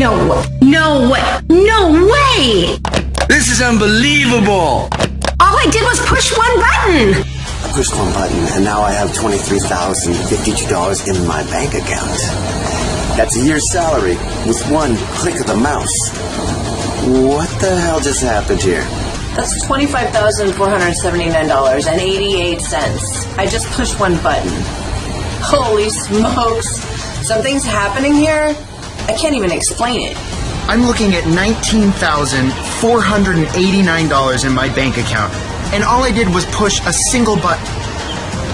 No way! This is unbelievable! All I did was push one button! I pushed one button, and now I have $23,052 in my bank account. That's a year's salary with one click of the mouse. What the hell just happened here? That's $25,479.88. I just pushed one button. Holy smokes! Something's happening here? I can't even explain it. I'm looking at $19,489 in my bank account, and all I did was push a single button.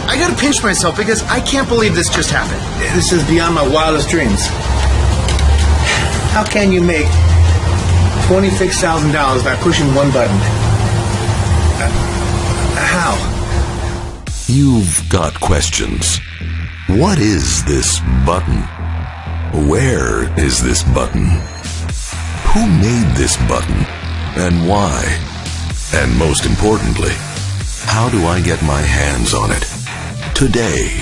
I gotta pinch myself because I can't believe this just happened. This is beyond my wildest dreams. How can you make $26,000 by pushing one button? How? You've got questions. What is this button? Where is this button? Who made this button? And why? And most importantly, how do I get my hands on it? Today,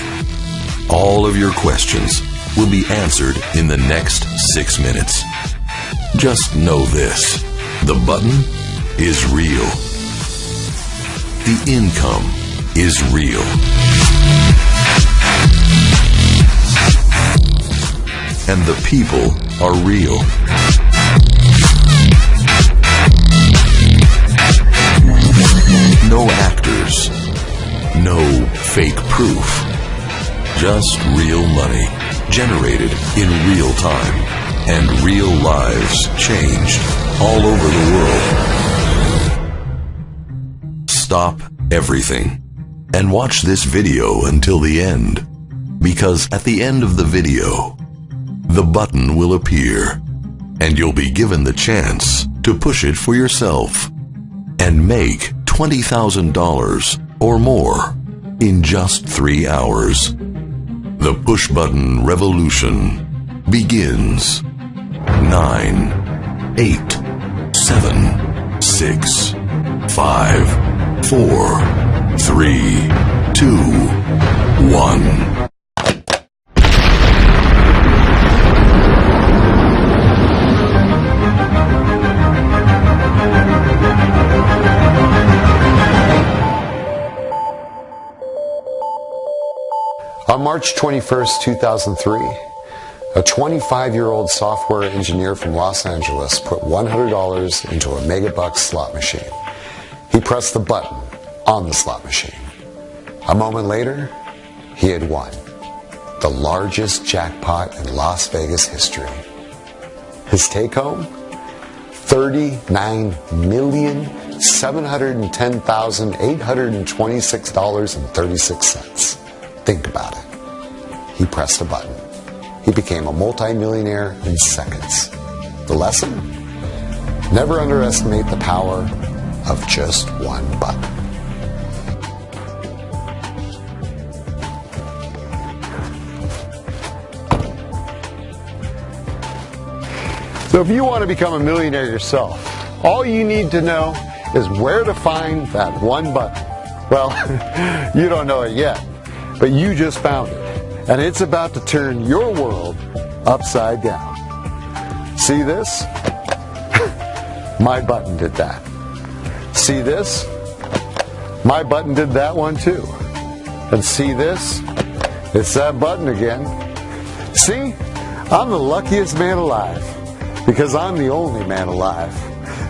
all of your questions will be answered in the next 6 minutes. Just know this, the button is real. The income is real. And the people are real. No actors, no fake proof. Just real money generated in real time and real lives changed all over the world. Stop everything and watch this video until the end, because at the end of the video, the button will appear and you'll be given the chance to push it for yourself and make $20,000 or more in just 3 hours. The push button revolution begins. 9, 8, 7, 6, 5, 4, 3, 2, 1. On March 21st, 2003, a 25-year-old software engineer from Los Angeles put $100 into a Megabucks slot machine. He pressed the button on the slot machine. A moment later, he had won the largest jackpot in Las Vegas history. His take-home? $39,710,826.36. Think about it. He pressed a button. He became a multimillionaire in seconds. The lesson? Never underestimate the power of just one button. So if you want to become a millionaire yourself, all you need to know is where to find that one button. Well, you don't know it yet, but you just found it. And it's about to turn your world upside down. See this? My button did that. See this? My button did that one too. And see this? It's that button again. See? I'm the luckiest man alive because I'm the only man alive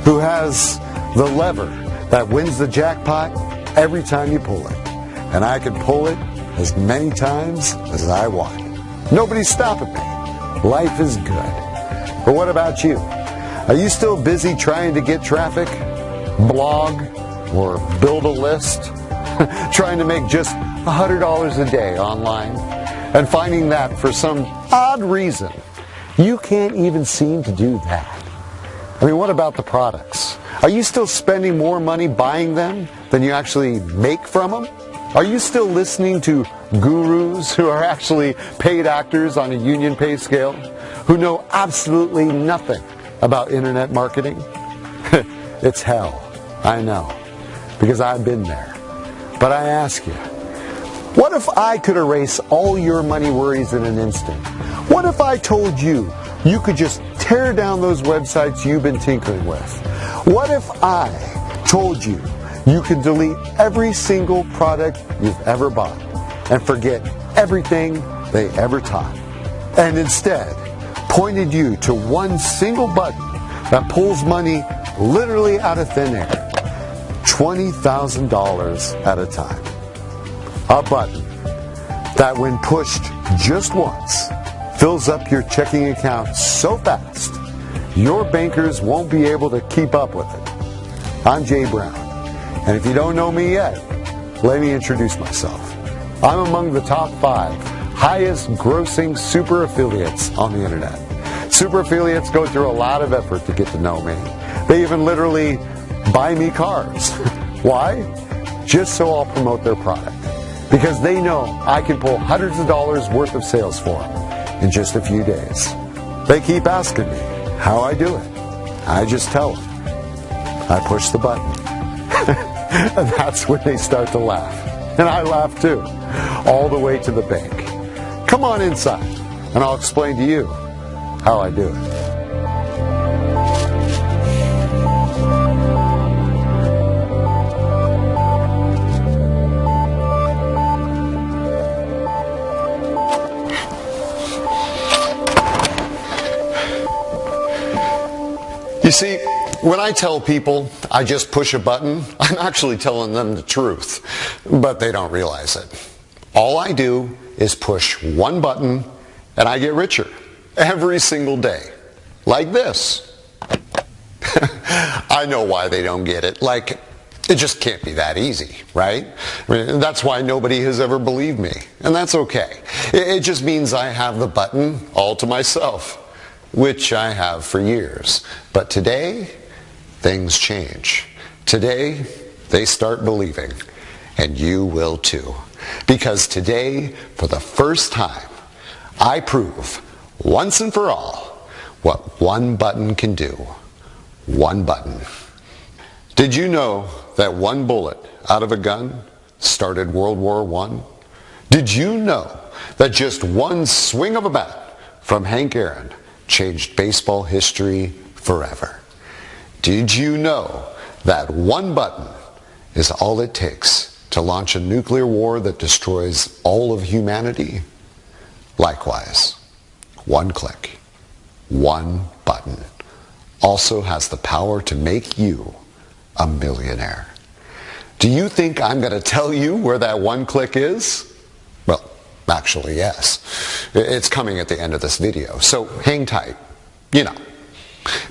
who has the lever that wins the jackpot every time you pull it. And I can pull it as many times as I want. Nobody's stopping me. Life is good. But what about you? Are you still busy trying to get traffic, blog, or build a list? Trying to make just $100 a day online and finding that for some odd reason you can't even seem to do that? I mean, what about the products? Are you still spending more money buying them than you actually make from them? Are you still listening to gurus who are actually paid actors on a union pay scale, who know absolutely nothing about internet marketing? It's hell, I know, because I've been there. But I ask you, What if I could erase all your money worries in an instant? What if I told you you could just tear down those websites you've been tinkering with? What if I told you you could delete every single product you've ever bought and forget everything they ever taught, and instead pointed you to one single button that pulls money literally out of thin air, $20,000 at a time? A button that, when pushed just once, fills up your checking account so fast your bankers won't be able to keep up with it. I'm Jay Brown, and if you don't know me yet, let me introduce myself. I'm among the top 5 highest grossing super affiliates on the internet. Super affiliates go through a lot of effort to get to know me. They even literally buy me cars. Why? Just so I'll promote their product. Because they know I can pull hundreds of dollars worth of sales for them in just a few days. They keep asking me how I do it. I just tell them. I push the button. And that's when they start to laugh. And I laugh too, all the way to the bank. Come on inside, and I'll explain to you how I do it. You see, when I tell people I just push a button, I'm actually telling them the truth, but they don't realize it. All I do is push one button and I get richer every single day. Like this. I know why they don't get it. Like, it just can't be that easy, right? I mean, that's why nobody has ever believed me, and that's okay. It just means I have the button all to myself, which I have for years. But today, things change. Today, they start believing, and you will too. Because today, for the first time, I prove, once and for all, what one button can do. One button. Did you know that one bullet out of a gun started World War I? Did you know that just one swing of a bat from Hank Aaron changed baseball history forever? Did you know that one button is all it takes to launch a nuclear war that destroys all of humanity? Likewise, one click, one button also has the power to make you a millionaire. Do you think I'm going to tell you where that one click is? Well, actually, yes. It's coming at the end of this video, so hang tight. You know,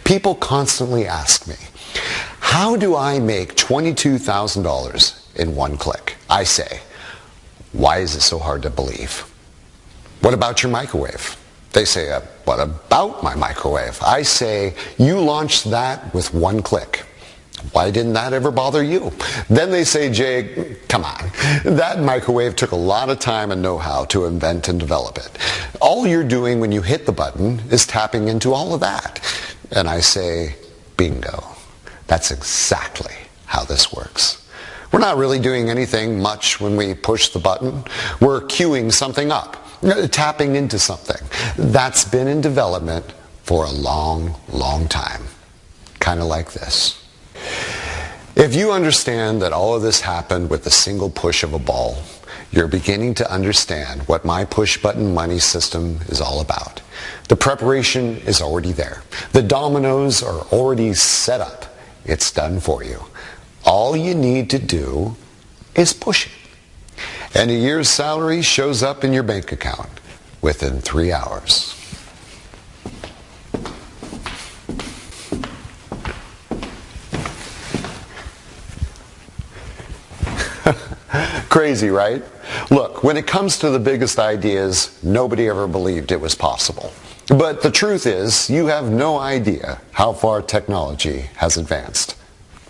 people constantly ask me, how do I make $22,000 in one click? I say, why is it so hard to believe? What about your microwave? They say, what about my microwave? I say, you launched that with one click. Why didn't that ever bother you? Then they say, Jay, come on. That microwave took a lot of time and know-how to invent and develop it. All you're doing when you hit the button is tapping into all of that. And I say, bingo. That's exactly how this works. We're not really doing anything much when we push the button. We're queuing something up, tapping into something that's been in development for a long, long time. Kind of like this. If you understand that all of this happened with a single push of a ball, you're beginning to understand what my push button money system is all about. The preparation is already there. The dominoes are already set up. It's done for you. All you need to do is push it. And a year's salary shows up in your bank account within 3 hours. Crazy, right? Look, when it comes to the biggest ideas, nobody ever believed it was possible. But the truth is, you have no idea how far technology has advanced.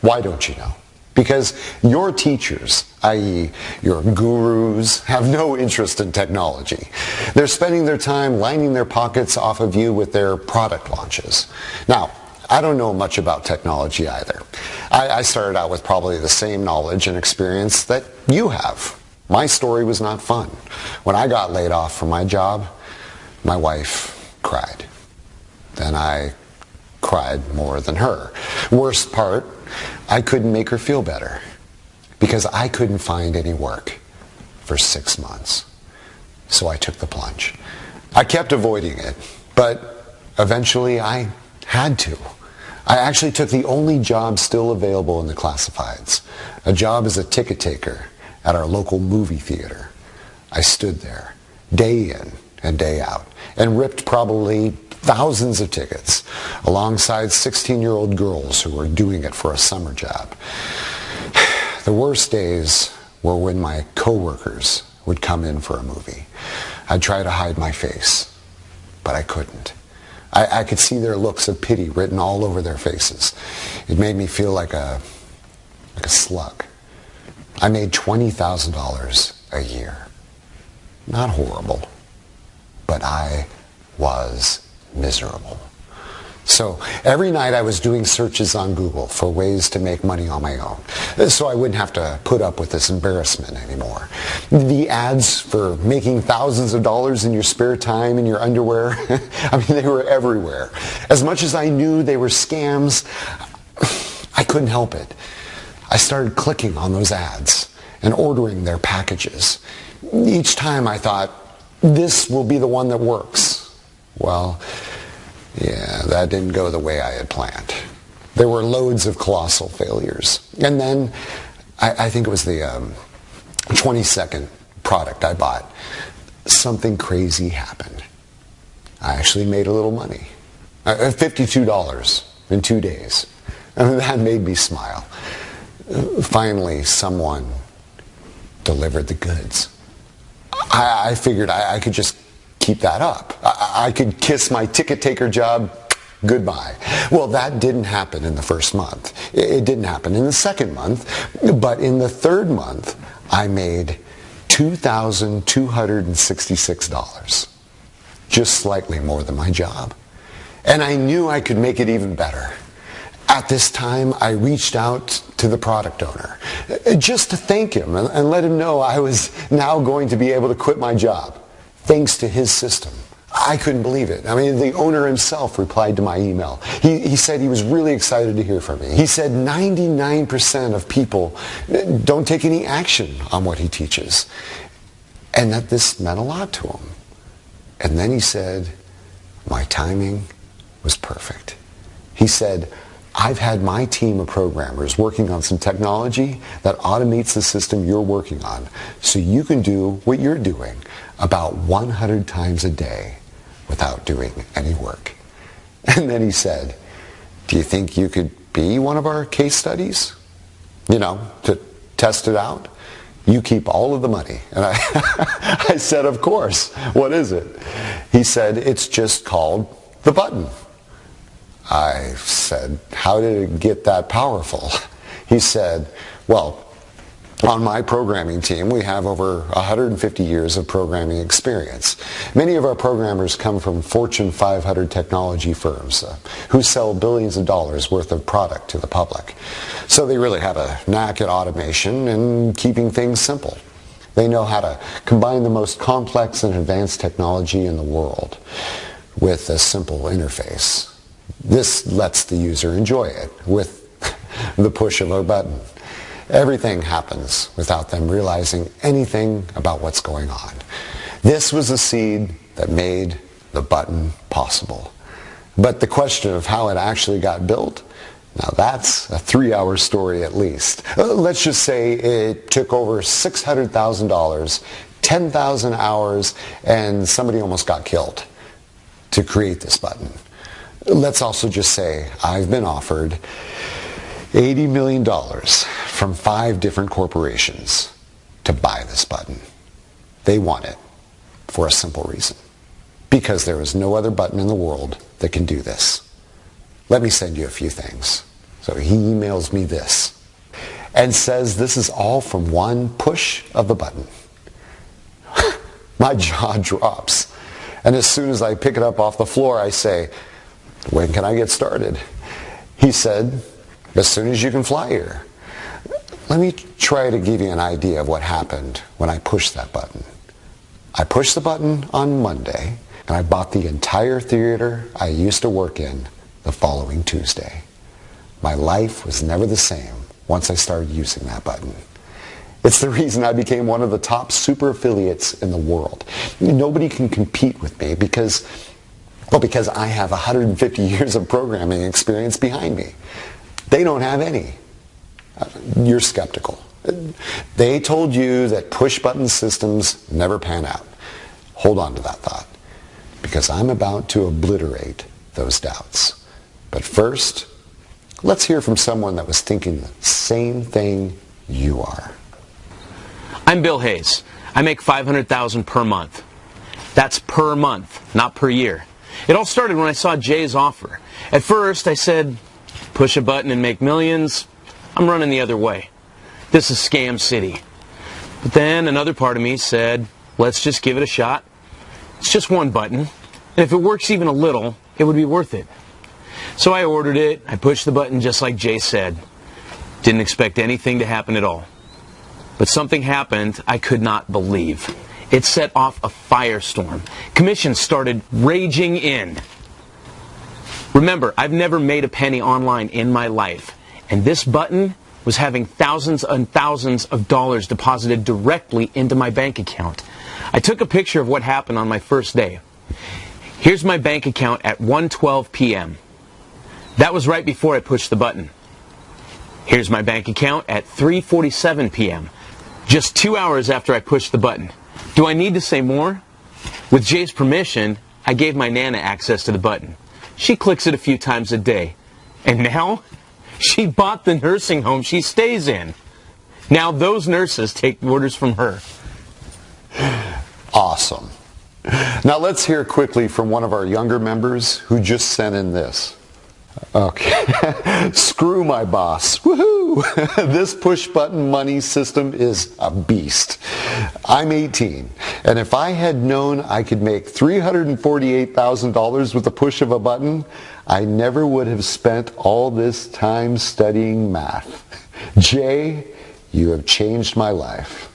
Why don't you know? Because your teachers, i.e. your gurus, have no interest in technology. They're spending their time lining their pockets off of you with their product launches. Now, I don't know much about technology either. I started out with probably the same knowledge and experience that you have. My story was not fun. When I got laid off from my job, my wife cried. Then I cried more than her. Worst part, I couldn't make her feel better because I couldn't find any work for 6 months. So I took the plunge. I kept avoiding it, but eventually I had to. I actually took the only job still available in the classifieds, a job as a ticket taker at our local movie theater. I stood there, day in and day out, and ripped probably thousands of tickets alongside 16-year-old girls who were doing it for a summer job. The worst days were when my coworkers would come in for a movie. I'd try to hide my face, but I couldn't. I could see their looks of pity written all over their faces. It made me feel like a slug. I made $20,000 a year. Not horrible, but I was miserable. So every night I was doing searches on Google for ways to make money on my own, so I wouldn't have to put up with this embarrassment anymore. The ads for making thousands of dollars in your spare time in your underwear, I mean, they were everywhere. As much as I knew they were scams, I couldn't help it. I started clicking on those ads and ordering their packages. Each time I thought, this will be the one that works. Well, yeah, that didn't go the way I had planned. There were loads of colossal failures. And then, I think it was the 22nd product I bought, something crazy happened. I actually made a little money. $52 in 2 days. And that made me smile. Finally, someone delivered the goods. I figured I could just keep that up. I could kiss my ticket taker job goodbye. Well, that didn't happen in the first month. It didn't happen in the second month. But in the third month, I made $2,266. Just slightly more than my job. And I knew I could make it even better. At this time, I reached out to the product owner just to thank him and let him know I was now going to be able to quit my job, thanks to his system. I couldn't believe it. I mean, the owner himself replied to my email. He said he was really excited to hear from me. He said 99% of people don't take any action on what he teaches, and that this meant a lot to him. And then he said, my timing was perfect. He said, I've had my team of programmers working on some technology that automates the system you're working on, so you can do what you're doing about 100 times a day without doing any work. And then he said, do you think you could be one of our case studies? You know, to test it out? You keep all of the money. And I said, of course. What is it? He said, it's just called The Button. I said, how did it get that powerful? He said, well, on my programming team, we have over 150 years of programming experience. Many of our programmers come from Fortune 500 technology firms who sell billions of dollars worth of product to the public. So they really have a knack at automation and keeping things simple. They know how to combine the most complex and advanced technology in the world with a simple interface. This lets the user enjoy it with the push of a button. Everything happens without them realizing anything about what's going on. This was the seed that made the button possible. But the question of how it actually got built, now that's a 3-hour story at least. Let's just say it took over $600,000, 10,000 hours, and somebody almost got killed to create this button. Let's also just say I've been offered $80 million from 5 different corporations to buy this button. They want it for a simple reason. Because there is no other button in the world that can do this. Let me send you a few things. So he emails me this and says this is all from one push of the button. My jaw drops. And as soon as I pick it up off the floor, I say, when can I get started? He said, as soon as you can fly here. let me try to give you an idea of what happened when I pushed that button. I pushed the button on Monday, and I bought the entire theater I used to work in the following Tuesday. My life was never the same once I started using that button. It's the reason I became one of the top super affiliates in the world. Nobody can compete with me because I have 150 years of programming experience behind me. They don't have any. You're skeptical. They told you that push-button systems never pan out. Hold on to that thought, because I'm about to obliterate those doubts. But first, let's hear from someone that was thinking the same thing you are. I'm Bill Hayes. I make $500,000 per month. That's per month, not per year. It all started when I saw Jay's offer. At first, I said, push a button and make millions. I'm running the other way. This is Scam City. But then another part of me said, let's just give it a shot. It's just one button. And if it works even a little, it would be worth it. So I ordered it. I pushed the button just like Jay said. Didn't expect anything to happen at all. But something happened I could not believe. It set off a firestorm. Commissions started raging in. Remember, I've never made a penny online in my life. And this button was having thousands and thousands of dollars deposited directly into my bank account. I took a picture of what happened on my first day. Here's my bank account at 1:12 p.m. That was right before I pushed the button. Here's my bank account at 3:47 p.m. Just 2 hours after I pushed the button. Do I need to say more? With Jay's permission, I gave my Nana access to the button. She clicks it a few times a day. And now, she bought the nursing home she stays in. Now those nurses take orders from her. Awesome. Now let's hear quickly from one of our younger members who just sent in this. Okay. Screw my boss. Woohoo! This push-button money system is a beast. I'm 18, and if I had known I could make $348,000 with the push of a button, I never would have spent all this time studying math. Jay, you have changed my life.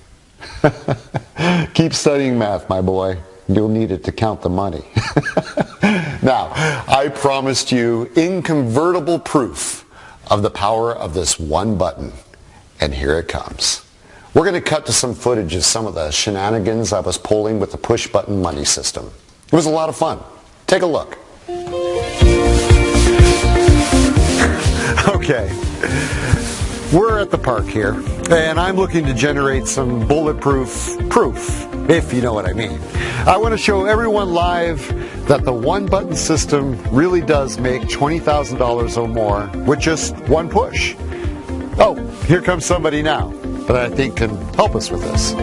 Keep studying math, my boy. You'll need it to count the money. Now, I promised you incontrovertible proof of the power of this one button, and here it comes. We're going to cut to some footage of some of the shenanigans I was pulling with the push-button money system. It was a lot of fun. Take a look. Okay. We're at the park here, and I'm looking to generate some bulletproof proof, if you know what I mean. I want to show everyone live that the one-button system really does make $20,000 or more with just one push. Oh, here comes somebody now that I think can help us with this.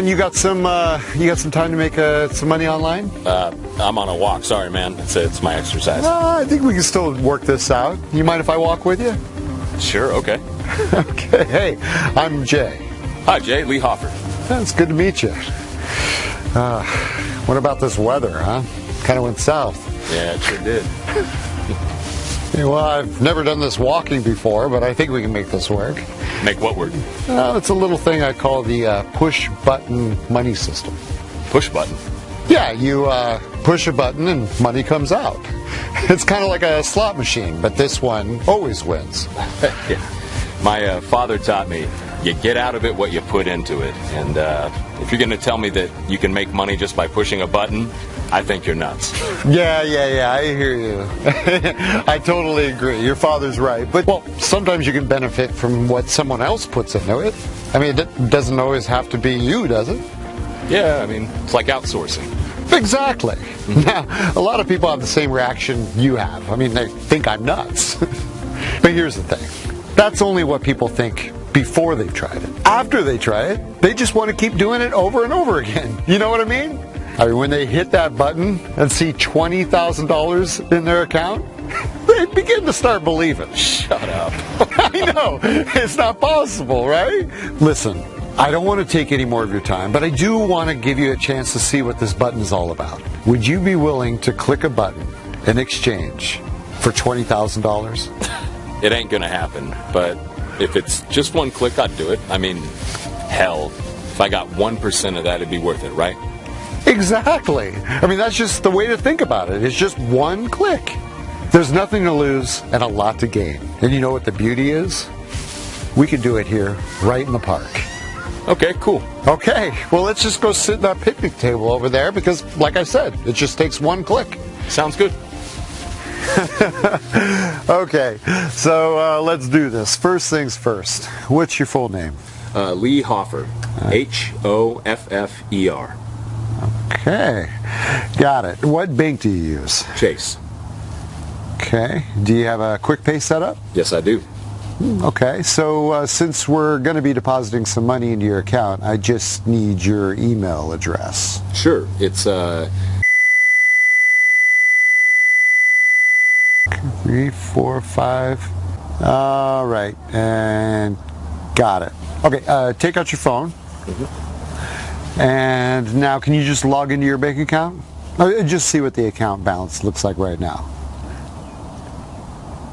You got some time to make some money online? I'm on a walk. Sorry, man. It's my exercise. I think we can still work this out. You mind if I walk with you? Sure. Okay. Okay. Hey, I'm Jay. Hi, Jay. Lee Hoffer. It's good to meet you. What about this weather, huh? Kind of went south. Yeah, it sure did. Well, I've never done this walking before, but I think we can make this work. Make what work? It's a little thing I call the push-button money system. Push button? Yeah, you push a button and money comes out. It's kind of like a slot machine, but this one always wins. Yeah. My father taught me, you get out of it what you put into it. And if you're going to tell me that you can make money just by pushing a button, I think you're nuts. Yeah, I hear you. I totally agree. Your father's right. But, well, sometimes you can benefit from what someone else puts into it. I mean, it doesn't always have to be you, does it? Yeah, I mean, it's like outsourcing. Exactly. Now, a lot of people have the same reaction you have. I mean, they think I'm nuts. But here's the thing. That's only what people think before they've tried it. After they try it, they just want to keep doing it over and over again. You know what I mean? I mean, when they hit that button and see $20,000 in their account, they begin to start believing. Shut up. I know. It's not possible, right? Listen, I don't want to take any more of your time, but I do want to give you a chance to see what this button is all about. Would you be willing to click a button in exchange for $20,000? It ain't gonna happen, but if it's just one click, I'd do it. I mean, hell, if I got 1% of that, it'd be worth it, right? Exactly. I mean, that's just the way to think about it. It's just one click. There's nothing to lose and a lot to gain. And you know what the beauty is? We could do it here, right in the park. Okay, cool. Okay, well, let's just go sit at that picnic table over there because, like I said, it just takes one click. Sounds good. Okay, so let's do this. First things first. What's your full name? Lee Hoffer. Hoffer. Okay, got it. What bank do you use? Chase. Okay, do you have a quick pay set up? Yes, I do. Okay, so since we're going to be depositing some money into your account, I just need your email address. Sure, it's 345. All right, and got it. Okay, take out your phone. And now, can you just log into your bank account? Just see what the account balance looks like right now.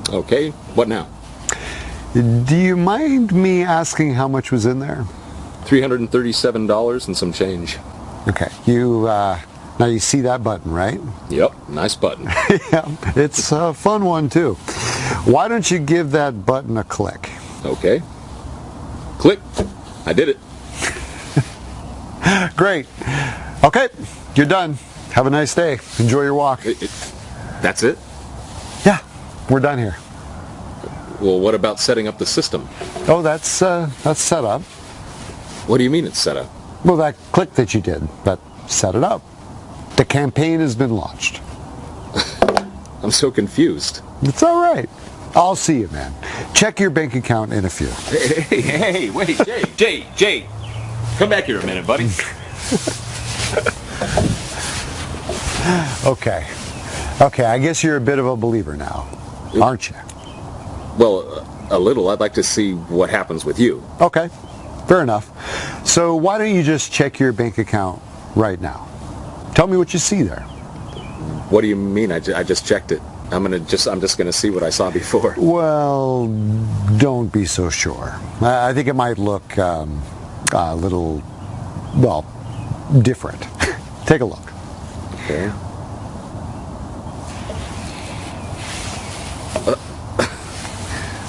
Okay, what now? Do you mind me asking how much was in there? $337 and some change. Okay, now you see that button, right? Yep, nice button. Yeah, it's a fun one too. Why don't you give that button a click? Okay. Click. I did it. Great. Okay, you're done. Have a nice day. Enjoy your walk. That's it? Yeah, we're done here. Well, what about setting up the system? Oh, that's set up. What do you mean it's set up? Well, that click that you did, that set it up. The campaign has been launched. I'm so confused. It's all right. I'll see you, man. Check your bank account in a few. Hey, wait, Jay. Come back here a minute, buddy. Okay, I guess you're a bit of a believer now, aren't you? Well, a little. I'd like to see what happens with you. Okay, fair enough. So why don't you just check your bank account right now? Tell me what you see there. What do you mean? I just checked it. I'm just gonna see what I saw before. Well, don't be so sure. I think it might look a little, well, different. Take a look. Okay.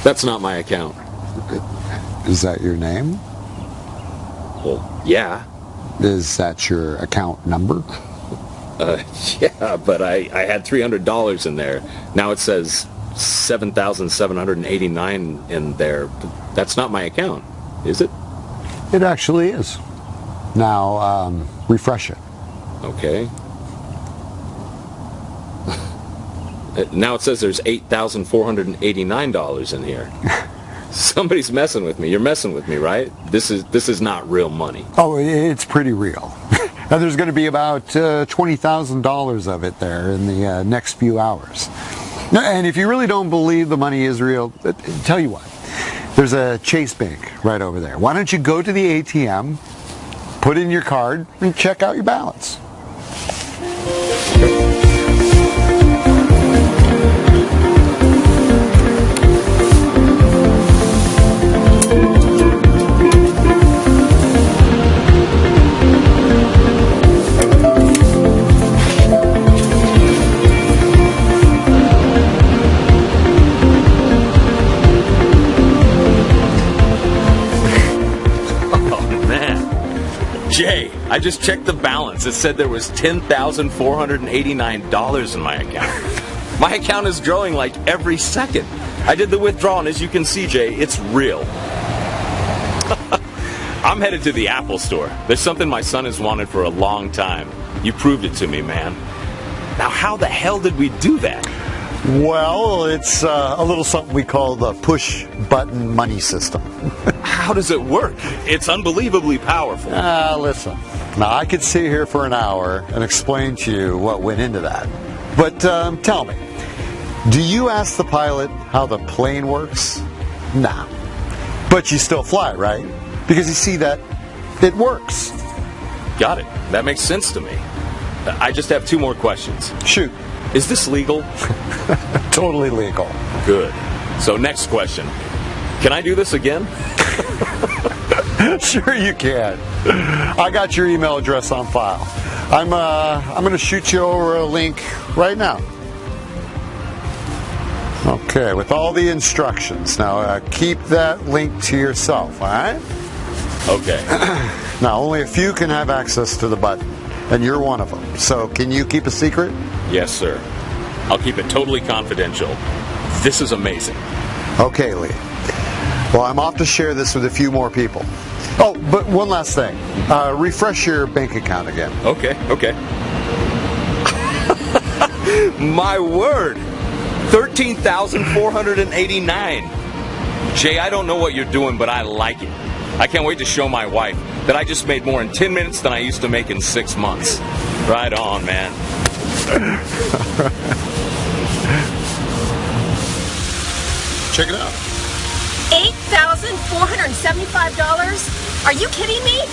That's not my account. Is that your name? Well, yeah. Is that your account number? Yeah, but I had $300 in there. Now it says 7,789 in there. That's not my account, is it? It actually is. Now, refresh it. Okay. Now it says there's $8,489 in here. Somebody's messing with me. You're messing with me, right? This is not real money. Oh, it's pretty real. And there's going to be about $20,000 of it there in the next few hours. And if you really don't believe the money is real, tell you what, there's a Chase Bank right over there. Why don't you go to the ATM, put in your card, and check out your balance? Jay, I just checked the balance. It said there was $10,489 in my account. My account is growing like every second. I did the withdrawal, and as you can see, Jay, it's real. I'm headed to the Apple Store. There's something my son has wanted for a long time. You proved it to me, man. Now, how the hell did we do that? Well, it's a little something we call the push-button money system. How does it work? It's unbelievably powerful. Listen, now I could sit here for an hour and explain to you what went into that. But tell me, do you ask the pilot how the plane works? Nah. But you still fly, right? Because you see, that It works. Got it. That makes sense to me. I just have 2 more questions. Shoot. Is this legal? Totally legal. Good. So next question. Can I do this again? Sure you can. I got your email address on file. I'm going to shoot you over a link right now. Okay, with all the instructions. Now keep that link to yourself, all right? Okay. Now only a few can have access to the button, and you're one of them. So can you keep a secret? Yes, sir. I'll keep it totally confidential. This is amazing. Okay, Lee. Well, I'm off to share this with a few more people. Oh, but one last thing. Refresh your bank account again. Okay. My word! 13,489. Jay, I don't know what you're doing, but I like it. I can't wait to show my wife that I just made more in 10 minutes than I used to make in 6 months. Right on, man. Check it out. $8,475? Are you kidding me?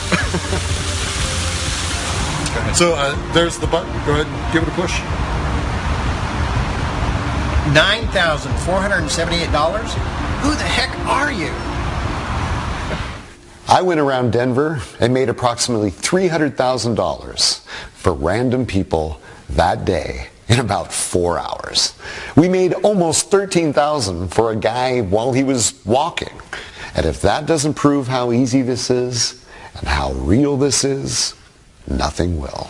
So there's the button. Go ahead and give it a push. $9,478? Who the heck are you? I went around Denver and made approximately $300,000 for random people that day in about 4 hours. We made almost $13,000 for a guy while he was walking. And if that doesn't prove how easy this is and how real this is, nothing will.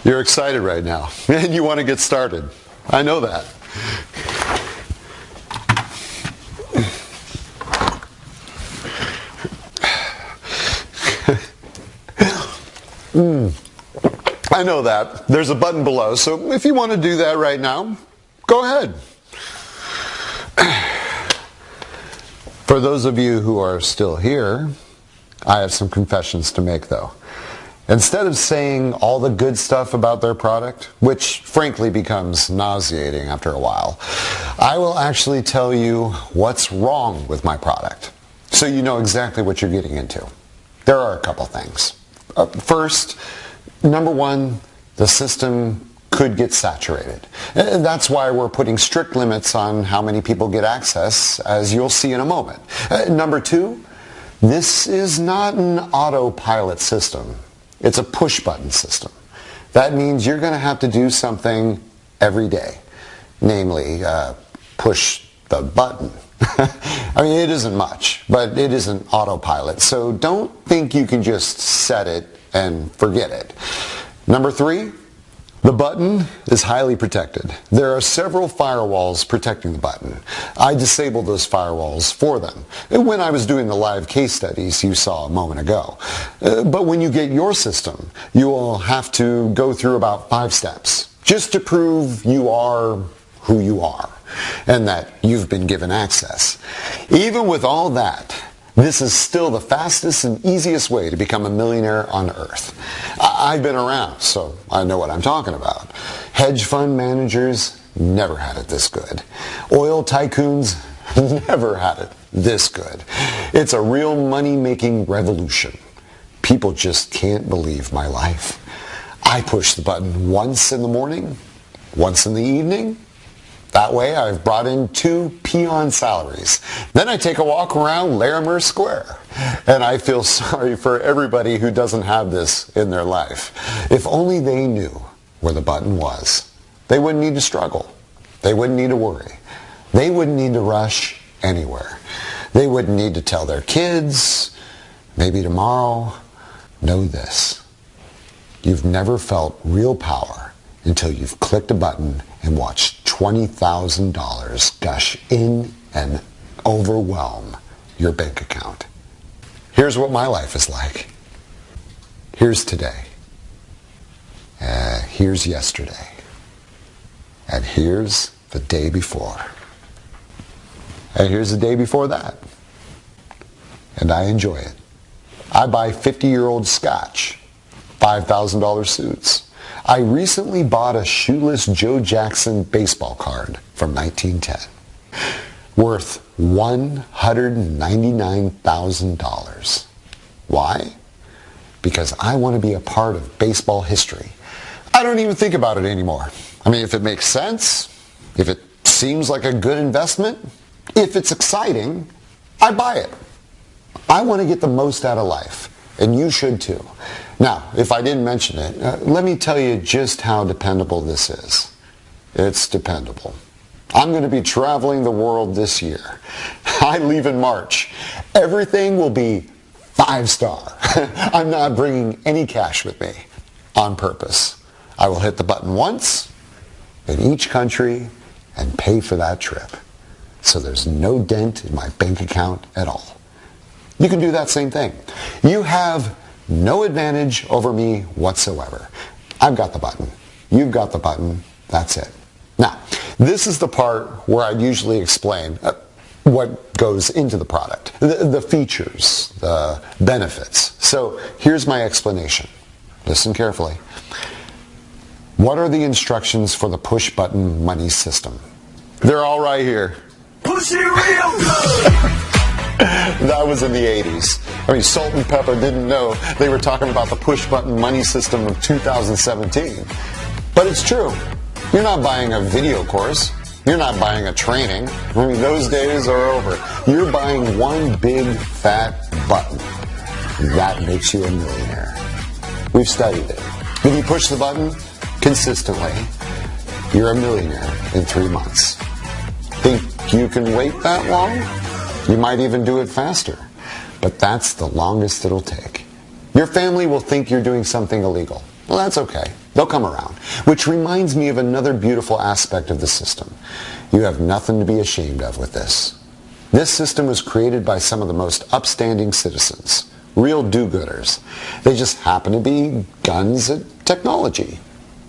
You're excited right now, and you want to get started. I know that. I know that. There's a button below, so if you want to do that right now, go ahead. For those of you who are still here, I have some confessions to make, though. Instead of saying all the good stuff about their product, which frankly becomes nauseating after a while, I will actually tell you what's wrong with my product, so you know exactly what you're getting into. There are a couple things. First, number one, the system could get saturated. And that's why we're putting strict limits on how many people get access, as you'll see in a moment. Number two, this is not an autopilot system. It's a push-button system. That means you're going to have to do something every day, namely push the button. I mean, it isn't much, but it isn't autopilot, so don't think you can just set it and forget it. Number three, the button is highly protected. There are several firewalls protecting the button. I disabled those firewalls for them when I was doing the live case studies you saw a moment ago. But when you get your system, you will have to go through about 5 steps just to prove you are who you are and that you've been given access. Even with all that, this is still the fastest and easiest way to become a millionaire on earth. I've been around, so I know what I'm talking about. Hedge fund managers never had it this good. Oil tycoons never had it this good. It's a real money-making revolution. People just can't believe my life. I push the button once in the morning, once in the evening. That way I've brought in 2 peon salaries. Then I take a walk around Larimer Square. And I feel sorry for everybody who doesn't have this in their life. If only they knew where the button was. They wouldn't need to struggle. They wouldn't need to worry. They wouldn't need to rush anywhere. They wouldn't need to tell their kids, maybe tomorrow. Know this. You've never felt real power until you've clicked a button and watched $20,000 gush in and overwhelm your bank account. Here's what my life is like. Here's today. Here's yesterday. And here's the day before. And here's the day before that. And I enjoy it. I buy 50-year-old scotch $5,000 suits. I recently bought a shoeless Joe Jackson baseball card from 1910, worth $199,000. Why? Because I want to be a part of baseball history. I don't even think about it anymore. I mean, if it makes sense, if it seems like a good investment, if it's exciting, I buy it. I want to get the most out of life, and you should too. Now, if I didn't mention it, let me tell you just how dependable this is. It's dependable. I'm going to be traveling the world this year. I leave in March. Everything will be 5-star. I'm not bringing any cash with me on purpose. I will hit the button once in each country and pay for that trip. So there's no dent in my bank account at all. You can do that same thing. You have no advantage over me whatsoever. I've got the button. You've got the button. That's it. Now, this is the part where I'd usually explain what goes into the product, the features, the benefits. So here's my explanation. Listen carefully. What are the instructions for the push button money system? They're all right here. Push it real good! That was in the 80s. I mean, Salt and Pepper didn't know they were talking about the push button money system of 2017. But it's true. You're not buying a video course. You're not buying a training. I mean, those days are over. You're buying one big fat button. That makes you a millionaire. We've studied it. If you push the button consistently, you're a millionaire in 3 months. Think you can wait that long? You might even do it faster. But that's the longest it'll take. Your family will think you're doing something illegal. Well, that's okay. They'll come around. Which reminds me of another beautiful aspect of the system. You have nothing to be ashamed of with this. This system was created by some of the most upstanding citizens, real do-gooders. They just happen to be guns at technology.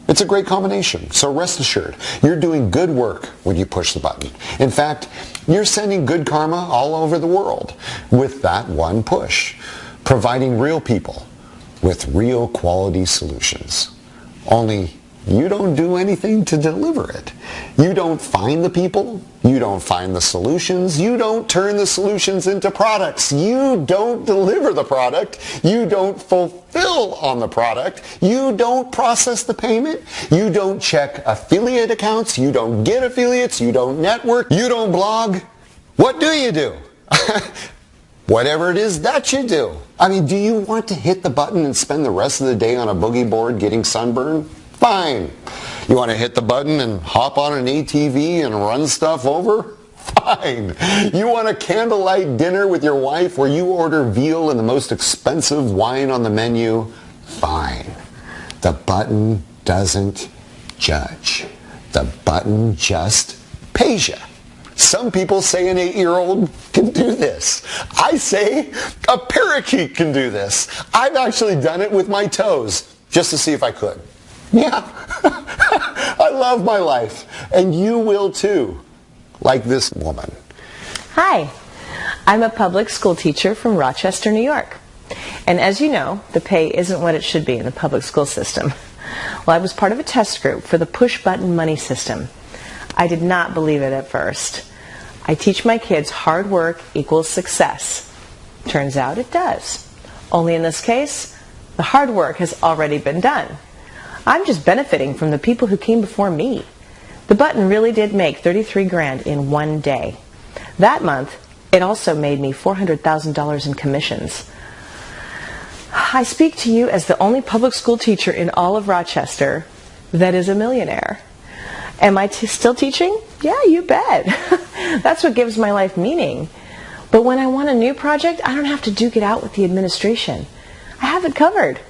It's a great combination, so rest assured, you're doing good work when you push the button. In fact, you're sending good karma all over the world with that one push, providing real people with real quality solutions. Only you don't do anything to deliver it. You don't find the people. You don't find the solutions. You don't turn the solutions into products. You don't deliver the product. You don't fulfill on the product. You don't process the payment. You don't check affiliate accounts. You don't get affiliates. You don't network. You don't blog. What do you do? Whatever it is that you do. I mean, do you want to hit the button and spend the rest of the day on a boogie board getting sunburned? Fine. You want to hit the button and hop on an ATV and run stuff over? Fine. You want a candlelight dinner with your wife where you order veal and the most expensive wine on the menu? Fine. The button doesn't judge. The button just pays you. Some people say an 8-year-old can do this. I say a parakeet can do this. I've actually done it with my toes just to see if I could. Yeah, I love my life, and you will too, like this woman. Hi, I'm a public school teacher from Rochester, New York. And as you know, the pay isn't what it should be in the public school system. Well, I was part of a test group for the push-button money system. I did not believe it at first. I teach my kids hard work equals success. Turns out it does. Only in this case, the hard work has already been done. I'm just benefiting from the people who came before me. The button really did make 33 grand in one day. That month, it also made me $400,000 in commissions. I speak to you as the only public school teacher in all of Rochester that is a millionaire. Am I still teaching? Yeah, you bet. That's what gives my life meaning. But when I want a new project, I don't have to duke it out with the administration. I have it covered.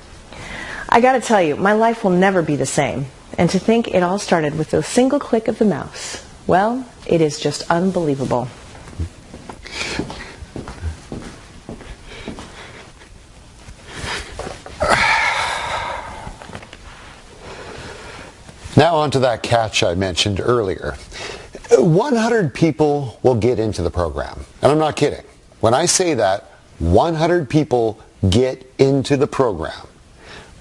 I gotta tell you, my life will never be the same. And to think it all started with a single click of the mouse, well, it is just unbelievable. Now on to that catch I mentioned earlier. 100 people will get into the program. And I'm not kidding. When I say that, 100 people get into the program.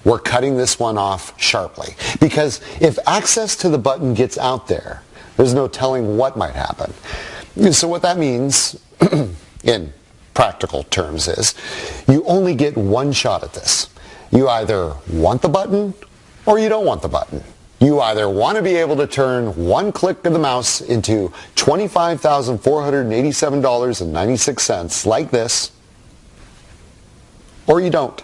we're cutting this one off sharply. Because if access to the button gets out there, there's no telling what might happen. So what that means, in practical terms, is you only get one shot at this. You either want the button or you don't want the button. You either want to be able to turn one click of the mouse into $25,487.96 like this, or you don't.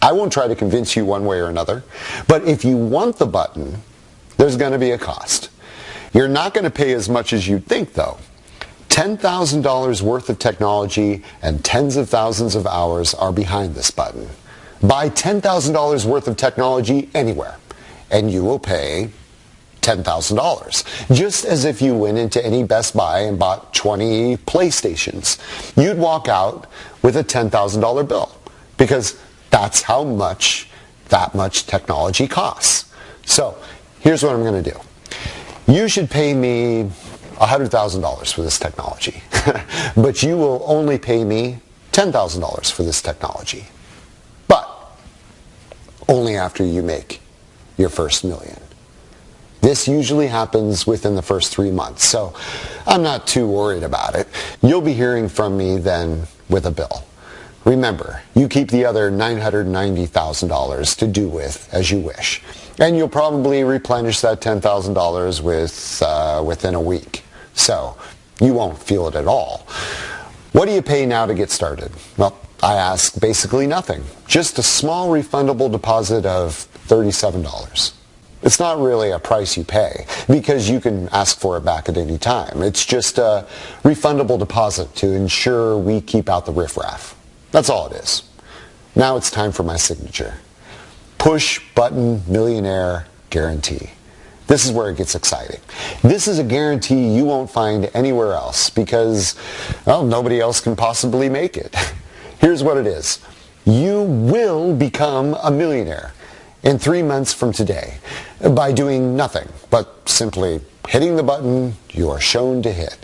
I won't try to convince you one way or another, but if you want the button, there's going to be a cost. You're not going to pay as much as you'd think, though. $10,000 worth of technology and tens of thousands of hours are behind this button. Buy $10,000 worth of technology anywhere, and you will pay $10,000. Just as if you went into any Best Buy and bought 20 PlayStations. You'd walk out with a $10,000 bill, because that's how much that much technology costs. So, here's what I'm going to do. You should pay me $100,000 for this technology, but you will only pay me $10,000 for this technology. But only after you make your first million. This usually happens within the first 3 months, so I'm not too worried about it. You'll be hearing from me then with a bill. Remember, you keep the other $990,000 to do with as you wish. And you'll probably replenish that $10,000 within a week. So, you won't feel it at all. What do you pay now to get started? Well, I ask basically nothing. Just a small refundable deposit of $37. It's not really a price you pay, because you can ask for it back at any time. It's just a refundable deposit to ensure we keep out the riffraff. That's all it is. Now it's time for my signature. Push button millionaire guarantee. This is where it gets exciting. This is a guarantee you won't find anywhere else because, well, nobody else can possibly make it. Here's what it is. You will become a millionaire in 3 months from today by doing nothing but simply hitting the button you are shown to hit.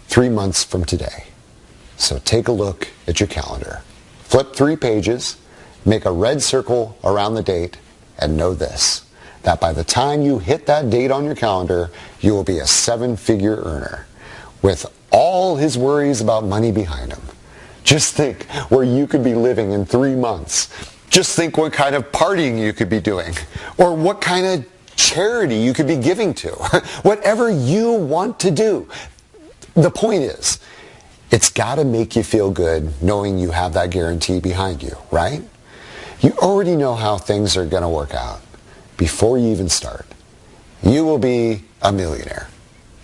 3 months from today. So take a look at your calendar. Flip 3 pages, make a red circle around the date, and know this, that by the time you hit that date on your calendar, you will be a 7-figure earner with all his worries about money behind him. Just think where you could be living in 3 months. Just think what kind of partying you could be doing, or what kind of charity you could be giving to. Whatever you want to do. The point is, it's got to make you feel good knowing you have that guarantee behind you, right? You already know how things are going to work out before you even start. You will be a millionaire.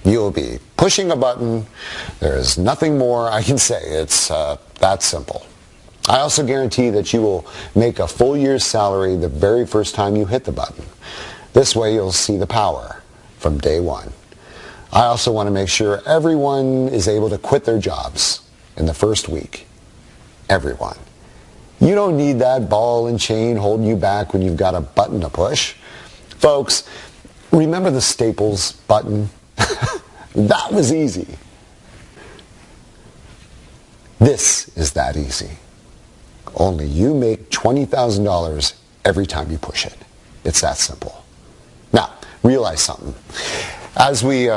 You will be pushing a button. There is nothing more I can say. It's that simple. I also guarantee that you will make a full year's salary the very first time you hit the button. This way you'll see the power from day one. I also want to make sure everyone is able to quit their jobs in the first week. Everyone. You don't need that ball and chain holding you back when you've got a button to push. Folks, remember the Staples button? That was easy. This is that easy. Only you make $20,000 every time you push it. It's that simple. Now, realize something. As we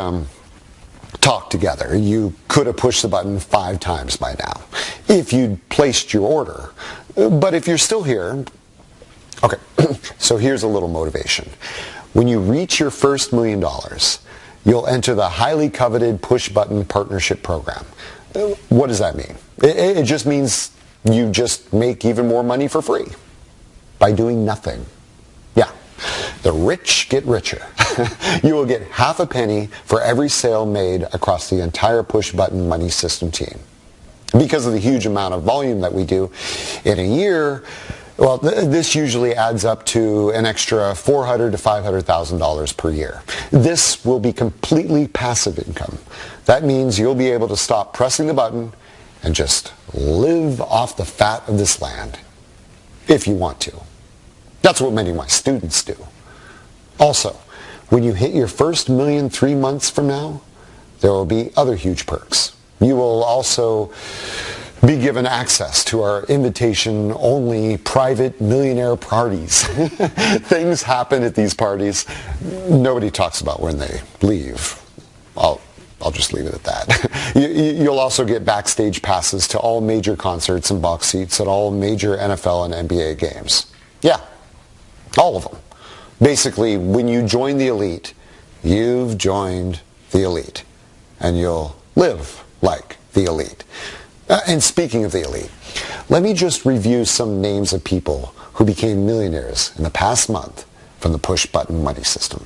talked together, you could have pushed the button 5 times by now if you'd placed your order. But if you're still here, okay, so here's a little motivation. When you reach your first $1 million, you'll enter the highly coveted Push Button Partnership Program. What does that mean? It just means you just make even more money for free by doing nothing. Yeah, the rich get richer. You will get half a penny for every sale made across the entire Push Button Money System team. Because of the huge amount of volume that we do in a year, well, this usually adds up to an extra $400,000 to $500,000 per year. This will be completely passive income. That means you'll be able to stop pressing the button and just live off the fat of this land, if you want to. That's what many of my students do. Also, when you hit your first $1 million 3 months from now, there will be other huge perks. You will also be given access to our invitation-only private millionaire parties. Things happen at these parties nobody talks about when they leave. I'll just leave it at that. You'll also get backstage passes to all major concerts and box seats at all major NFL and NBA games. Yeah, all of them. Basically, when you join the elite, you've joined the elite. And you'll live like the elite. And speaking of the elite, let me just review some names of people who became millionaires in the past month from the push-button money system.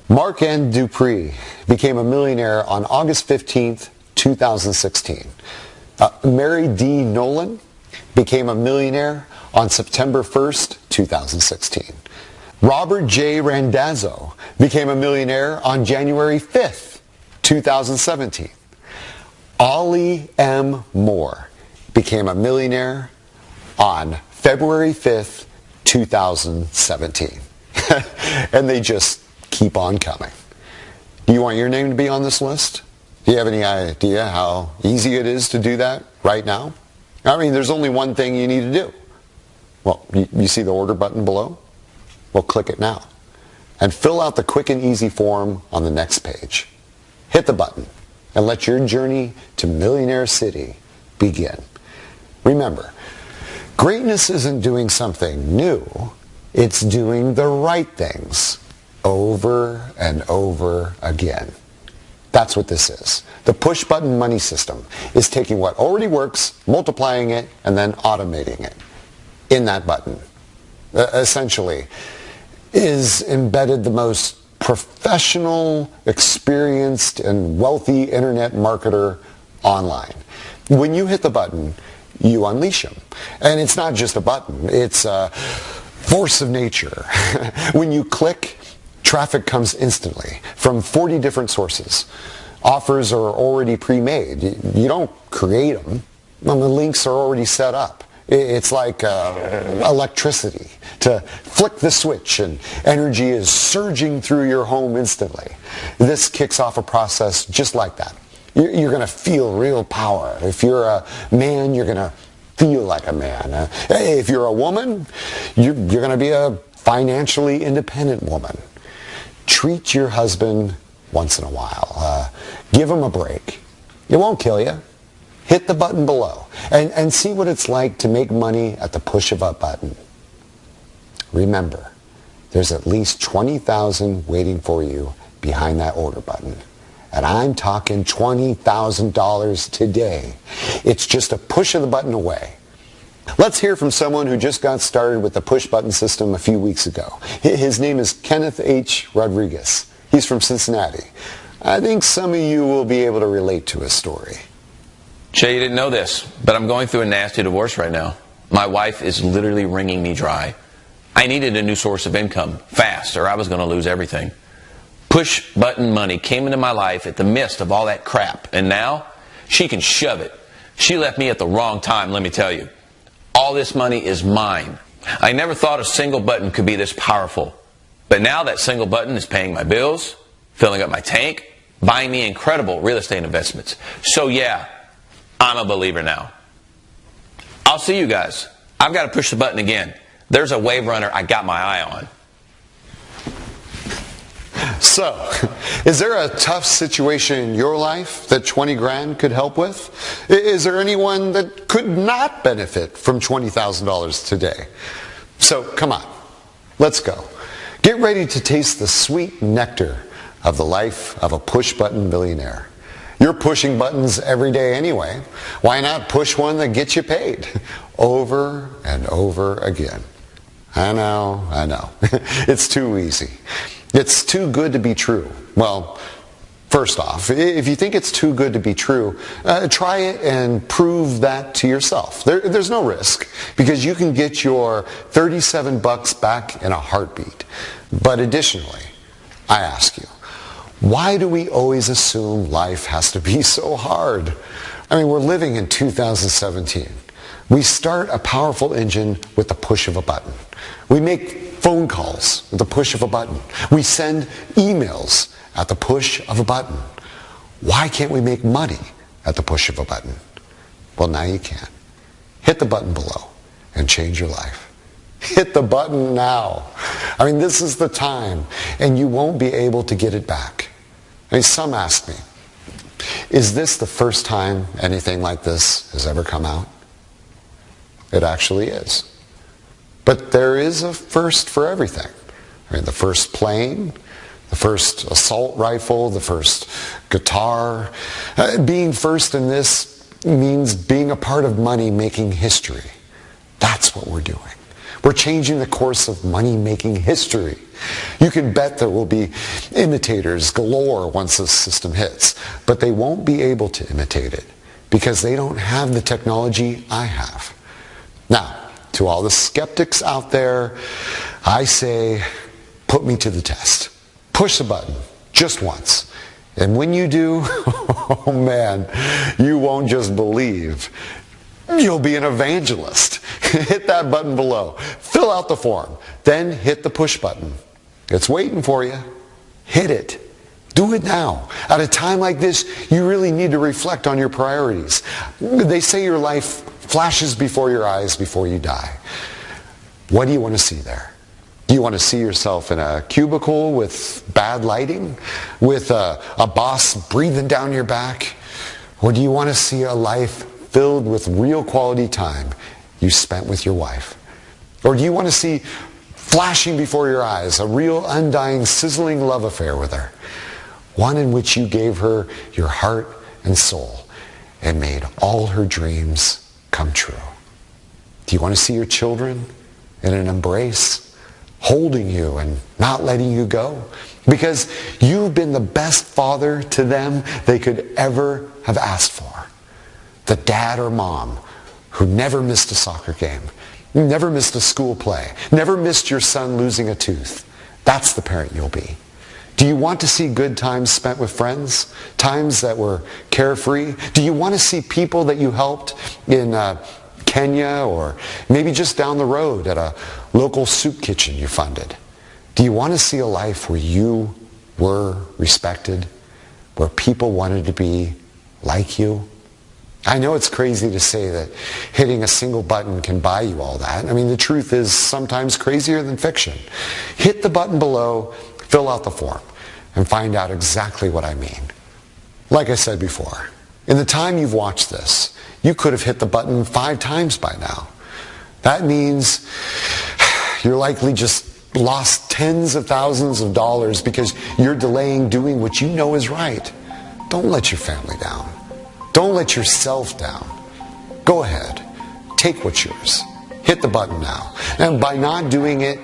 Mark N. Dupree became a millionaire on August 15th, 2016. Mary D. Nolan became a millionaire on September 1st, 2016. Robert J. Randazzo became a millionaire on January 5th, 2017. Ollie M. Moore became a millionaire on February 5th, 2017. And they just keep on coming. Do you want your name to be on this list? Do you have any idea how easy it is to do that right now? I mean, there's only one thing you need to do. Well, you see the order button below? Well, click it now. And fill out the quick and easy form on the next page. Hit the button and let your journey to Millionaire City begin. Remember, greatness isn't doing something new. It's doing the right things over and over again. That's what this is. The push-button money system is taking what already works, multiplying it, and then automating it in that button. Essentially, is embedded the most professional, experienced, and wealthy internet marketer online. When you hit the button, you unleash him. And it's not just a button, it's a force of nature. When you click, traffic comes instantly from 40 different sources. Offers are already pre-made. You don't create them. The links are already set up. It's like electricity. To flick the switch and energy is surging through your home instantly. This kicks off a process just like that. You're going to feel real power. If you're a man, you're going to feel like a man. If you're a woman, you're going to be a financially independent woman. Treat your husband once in a while. Give him a break. It won't kill you. Hit the button below and see what it's like to make money at the push of a button. Remember, there's at least 20,000 waiting for you behind that order button. And I'm talking $20,000 today. It's just a push of the button away. Let's hear from someone who just got started with the push button system a few weeks ago. His name is Kenneth H. Rodriguez. He's from Cincinnati. I think some of you will be able to relate to his story. Jay, you didn't know this, but I'm going through a nasty divorce right now. My wife is literally wringing me dry. I needed a new source of income, fast, or I was going to lose everything. Push button money came into my life at the midst of all that crap, and now she can shove it. She left me at the wrong time, let me tell you. All this money is mine. I never thought a single button could be this powerful. But now that single button is paying my bills, filling up my tank, buying me incredible real estate investments. So yeah, I'm a believer now. I'll see you guys. I've got to push the button again. There's a wave runner I got my eye on. So, is there a tough situation in your life that 20 grand could help with? Is there anyone that could not benefit from $20,000 today? So, come on, let's go. Get ready to taste the sweet nectar of the life of a push-button millionaire. You're pushing buttons every day anyway. Why not push one that gets you paid? Over and over again. I know. It's too easy. It's too good to be true. Well, first off, if you think it's too good to be true, try it and prove that to yourself. There's no risk because you can get your $37 back in a heartbeat. But additionally, I ask you, why do we always assume life has to be so hard? I mean, we're living in 2017. We start a powerful engine with the push of a button. We make phone calls with the push of a button. We send emails at the push of a button. Why can't we make money at the push of a button? Well, now you can. Hit the button below and change your life. Hit the button now. I mean, this is the time, and you won't be able to get it back. I mean, some ask me, is this the first time anything like this has ever come out? It actually is. But there is a first for everything. I mean, the first plane, the first assault rifle, the first guitar. Being first in this means being a part of money-making history. That's what we're doing. We're changing the course of money-making history. You can bet there will be imitators galore once this system hits, but they won't be able to imitate it because they don't have the technology I have. Now, to all the skeptics out there, I say, put me to the test. Push the button, just once. And when you do, oh man, you won't just believe. You'll be an evangelist. Hit that button below. Fill out the form. Then hit the push button. It's waiting for you. Hit it. Do it now. At a time like this, you really need to reflect on your priorities. They say your life flashes before your eyes before you die. What do you want to see there? Do you want to see yourself in a cubicle with bad lighting? With a boss breathing down your back? Or do you want to see a life filled with real quality time you spent with your wife? Or do you want to see flashing before your eyes a real undying sizzling love affair with her? One in which you gave her your heart and soul and made all her dreams come true. Do you want to see your children in an embrace, holding you and not letting you go? Because you've been the best father to them they could ever have asked for. The dad or mom who never missed a soccer game, never missed a school play, never missed your son losing a tooth. That's the parent you'll be. Do you want to see good times spent with friends? Times that were carefree? Do you want to see people that you helped in Kenya or maybe just down the road at a local soup kitchen you funded? Do you want to see a life where you were respected? Where people wanted to be like you? I know it's crazy to say that hitting a single button can buy you all that. I mean, the truth is sometimes crazier than fiction. Hit the button below, fill out the form, and find out exactly what I mean. Like I said before, in the time you've watched this, you could have hit the button 5 times by now. That means you're likely just lost tens of thousands of dollars because you're delaying doing what you know is right. Don't let your family down. Don't let yourself down. Go ahead. Take what's yours. Hit the button now. And by not doing it,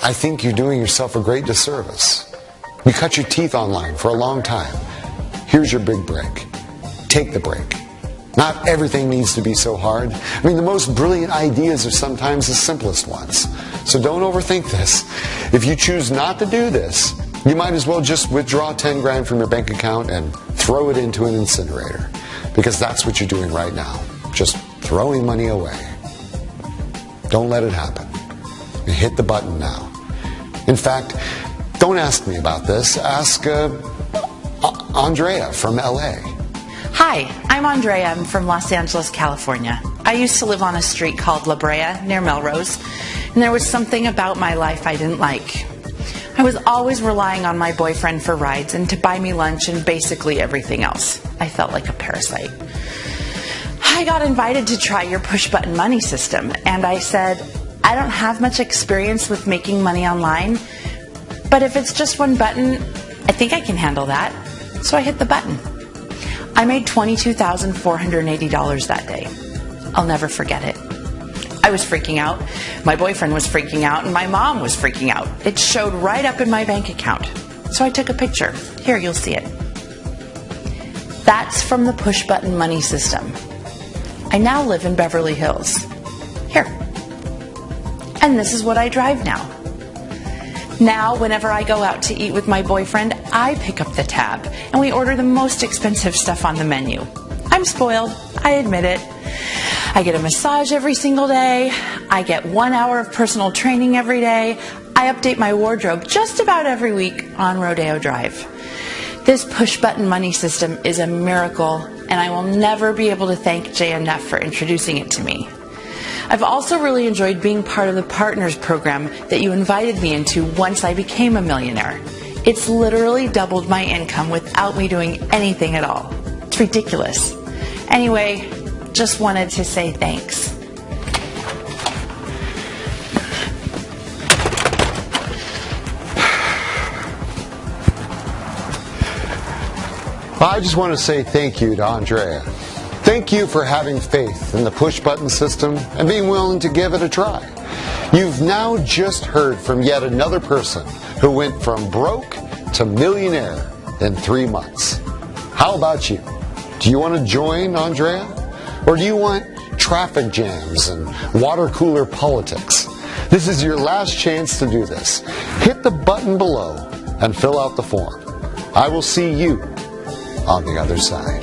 I think you're doing yourself a great disservice. You cut your teeth online for a long time. Here's your big break. Take the break. Not everything needs to be so hard. I mean, the most brilliant ideas are sometimes the simplest ones. So don't overthink this. If you choose not to do this, you might as well just withdraw 10 grand from your bank account and throw it into an incinerator. Because that's what you're doing right now. Just throwing money away. Don't let it happen. Hit the button now. In fact, don't ask me about this. Ask Andrea from LA. Hi, I'm Andrea. I'm from Los Angeles, California. I used to live on a street called La Brea near Melrose, and there was something about my life I didn't like. I was always relying on my boyfriend for rides and to buy me lunch and basically everything else. I felt like a parasite. I got invited to try your push-button money system, and I said, I don't have much experience with making money online, but if it's just one button, I think I can handle that. So I hit the button. I made $22,480 that day. I'll never forget it. I was freaking out, my boyfriend was freaking out, and my mom was freaking out. It showed right up in my bank account. So I took a picture. Here, you'll see it. That's from the push-button money system. I now live in Beverly Hills. Here. And this is what I drive now. Now, whenever I go out to eat with my boyfriend, I pick up the tab, and we order the most expensive stuff on the menu. I'm spoiled, I admit it. I get a massage every single day. I get 1 hour of personal training every day. I update my wardrobe just about every week on Rodeo Drive. This push-button money system is a miracle and I will never be able to thank Jay enough for introducing it to me. I've also really enjoyed being part of the Partners program that you invited me into once I became a millionaire. It's literally doubled my income without me doing anything at all. It's ridiculous. Anyway, just wanted to say thanks. I just want to say thank you to Andrea. Thank you for having faith in the push button system and being willing to give it a try. You've now just heard from yet another person who went from broke to millionaire in 3 months. How about you? Do you want to join Andrea? Or do you want traffic jams and water cooler politics? This is your last chance to do this. Hit the button below and fill out the form. I will see you on the other side.